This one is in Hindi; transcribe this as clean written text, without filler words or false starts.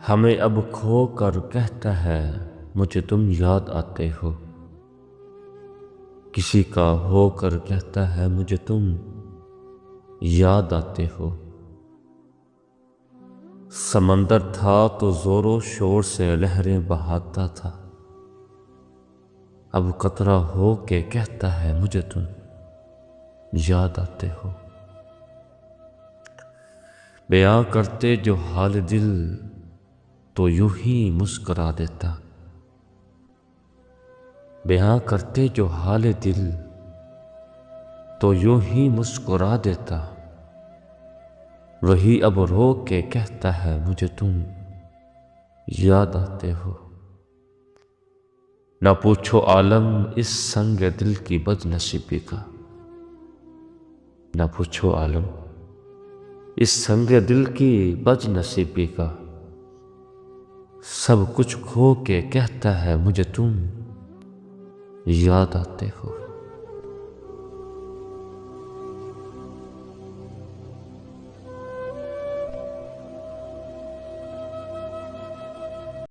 हमें अब खो कर कहता है मुझे तुम याद आते हो। किसी का हो कर कहता है मुझे तुम याद आते हो। समंदर था तो जोरों शोर से लहरें बहाता था। अब कतरा हो के कहता है मुझे तुम याद आते हो। बयां करते जो हाल दिल तो यूं ही मुस्कुरा देता। बयां करते जो हाल दिल तो यूं ही मुस्कुरा देता। वही अब रो के कहता है मुझे तुम याद आते हो। ना पूछो आलम इस संग दिल की बदनसीबी का। ना पूछो आलम इस संग दिल की बदनसीबी का। सब कुछ खो के कहता है मुझे तुम याद आते हो।